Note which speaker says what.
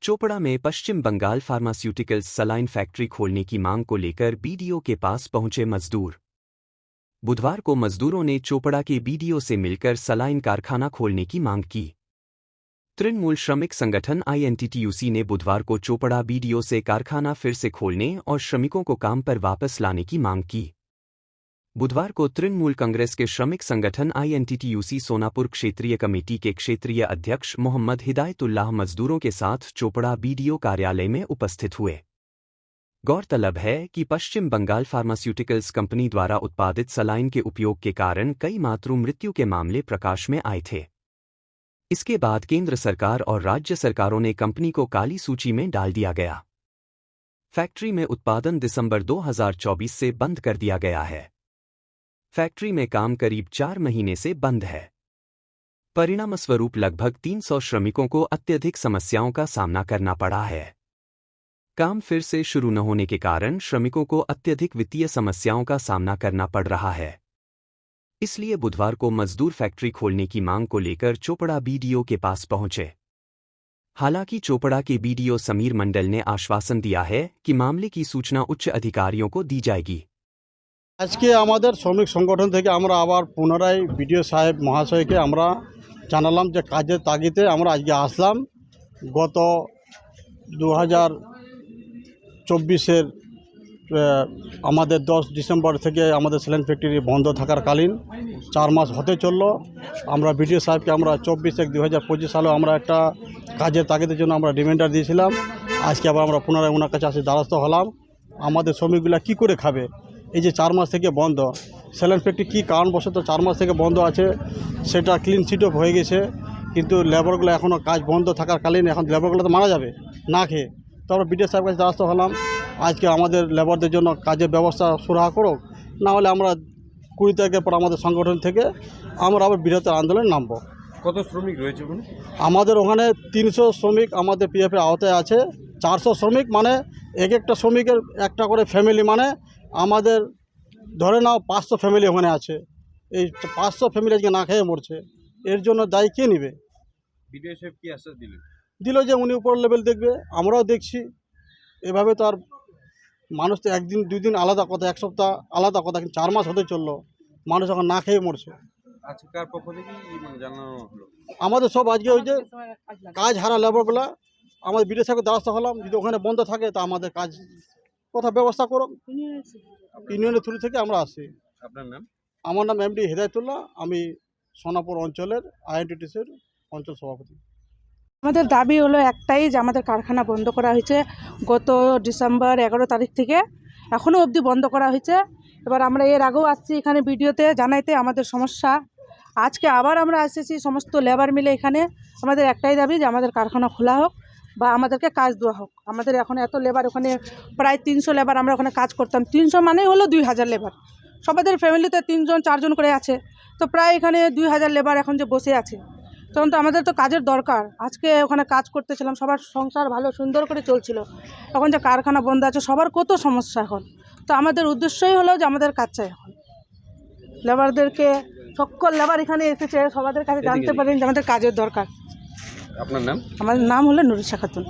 Speaker 1: चोपड़ा में पश्चिम Bengal pharmaceuticals saline factory खोलने की मांग को लेकर बीडीओ के पास पहुंचे मजदूर। बुधवार को मजदूरों ने चोपड़ा के बीडीओ से मिलकर सलाइन कारखाना खोलने की मांग की। तृणमूल श्रमिक संगठन आईएनटीटीयूसी ने बुधवार को चोपड़ा बीडीओ से कारखाना फिर से खोलने और श्रमिकों को काम पर वापस लाने की मांग की। बुधवार को तृणमूल कांग्रेस के श्रमिक संगठन आईएनटीटीयूसी सोनापुर क्षेत्रीय कमेटी के क्षेत्रीय अध्यक्ष मोहम्मद हिदायतुल्लाह मजदूरों के साथ चोपड़ा बीडीओ कार्यालय में उपस्थित हुए। गौरतलब है कि पश्चिम बंगाल फार्मास्यूटिकल्स कंपनी द्वारा उत्पादित सलाइन के उपयोग के कारण कई मातृ मृत्यु के मामले प्रकाश में आए थे। इसके बाद केंद्र सरकार और राज्य सरकारों ने कंपनी को काली सूची में डाल दिया गया। फैक्ट्री में उत्पादन दिसंबर 2024 से बंद कर दिया गया है। फैक्ट्री में काम करीब 4 महीने से बंद है। परिणामस्वरूप लगभग 300 श्रमिकों को अत्यधिक समस्याओं का सामना करना पड़ा है। काम फिर से शुरू न होने के कारण श्रमिकों को अत्यधिक वित्तीय समस्याओं का सामना करना पड़ रहा है। इसलिए बुधवार को मजदूर फैक्ट्री खोलने की मांग को लेकर चोपड़ा बीडीओ के पास पहुंचे। हालांकि चोपड़ा के बीडीओ समीर मंडल ने आश्वासन दिया है कि मामले की सूचना उच्च अधिकारियों को दी जाएगी।
Speaker 2: আজকে আমাদের শ্রমিক সংগঠন থেকে আমরা আবার পুনরায় বিডিও সাহেব মহাশয়কে আমরা জানালাম যে কাজের তাগিদে আমরা আজকে আসলাম। গত 2024-এর আমাদের 10 ডিসেম্বর থেকে আমাদের স্যালাইন ফ্যাক্টরি বন্ধ থাকাকালীন 4 মাস হতে চললো। আমরা বিডিও সাহেবকে আমরা 24/1/2025 সালে আমরা একটা কাজের তাগিদের জন্য আমরা রিমাইন্ডার দিয়েছিলাম। আজকে আবার আমরা পুনরায় ওনার কাছে আসে দ্বারস্থ হলাম। আমাদের শ্রমিকগুলা কী করে খাবে? এই যে 4 মাস থেকে বন্ধ স্যালাইন ফ্যাক্টরি কী কারণবশত 4 মাস থেকে বন্ধ আছে সেটা ক্লিন চিট অফ হয়ে গেছে, কিন্তু লেবারগুলো এখনও কাজ বন্ধ থাকাকালীন এখন লেবারগুলো তো মারা যাবে না খেয়ে। তো আমরা বিডিও সাহেবের কাছে দ্বারস্থ হলাম আজকে আমাদের লেবারদের জন্য কাজের ব্যবস্থা সুরাহা করুক, না হলে আমরা 20 তারিখের পর আমাদের সংগঠন থেকে আমরা আবার বৃহত্তর আন্দোলনে নামব।
Speaker 3: কত শ্রমিক রয়েছে ওখানে?
Speaker 2: আমাদের ওখানে 300 শ্রমিক আমাদের পিএফের আওতায় আছে। 400 শ্রমিক মানে এক একটা শ্রমিকের একটা করে ফ্যামিলি, মানে আমাদের ধরে নাও 500 ফ্যামিলি ওখানে আছে। এই 500 ফ্যামিলি আজকে না খেয়ে মরছে। এর জন্য দায়ী কে নেবে?
Speaker 3: বিডিও সাহেব কি আশ্বাস দিলেন?
Speaker 2: দিল যে উনি উপর লেভেল দেখবে, আমরাও দেখছি। এভাবে তো আর মানুষ তো একদিন 2 দিন আলাদা কথা, এক সপ্তাহ আলাদা কথা, কিন্তু 4 মাস হতে চললো, মানুষ এখন না খেয়ে মরছে।
Speaker 3: আচ্ছা, কার পক্ষ থেকে জানানো হলো?
Speaker 2: আমাদের সব আজকে ওই যে কাজ হারা লেবারগুলা আমাদের বিডিও সাহেবের দ্বারস্থ হলাম, যদি ওখানে বন্ধ থাকে তা আমাদের কাজ কথা ব্যবস্থা করো। ইউনিয়নের থ্রু থেকে আমরা আসি।
Speaker 3: আপনার নাম?
Speaker 2: আমার নাম এমডি হিদায়তুল্লাহ, আমি সোনাপুর অঞ্চলের আইএনটিটিসির অঞ্চল সভাপতি।
Speaker 4: আমাদের দাবি হলো একটাই, যে আমাদের কারখানা বন্ধ করা হয়েছে গত ডিসেম্বর 11 তারিখ থেকে, এখনও অবধি বন্ধ করা হয়েছে। এবার আমরা এর আগেও আসছি এখানে ভিডিওতে জানাইতে আমাদের সমস্যা। আজকে আবার আমরা এসেছি সমস্ত লেবার মিলে এখানে। আমাদের একটাই দাবি যে আমাদের কারখানা খোলা হোক বা আমাদেরকে কাজ দেওয়া হোক। আমাদের এখন এত লেবার, ওখানে প্রায় 300 লেবার আমরা ওখানে কাজ করতাম। 300 মানেই হলো 2000 লেবার। সবাদের ফ্যামিলিতে 3 জন 4 জন করে আছে, তো প্রায় এখানে 2000 লেবার এখন যে বসে আছে, তখন তো আমাদের তো কাজের দরকার। আজকে ওখানে কাজ করতেছিলাম, সবার সংসার ভালো সুন্দর করে চলছিল। এখন যে কারখানা বন্ধ আছে, সবার কত সমস্যা এখন। তো আমাদের উদ্দেশ্যই হলো যে আমাদের কাজ চাই এখন। লেবারদেরকে, সকল লেবার এখানে এসেছে, সবাদের কাছে জানতে পারেন যে আমাদের কাজের দরকার।
Speaker 3: আপনার নাম?
Speaker 4: আমার নাম হলো নুরিশা খাতুন।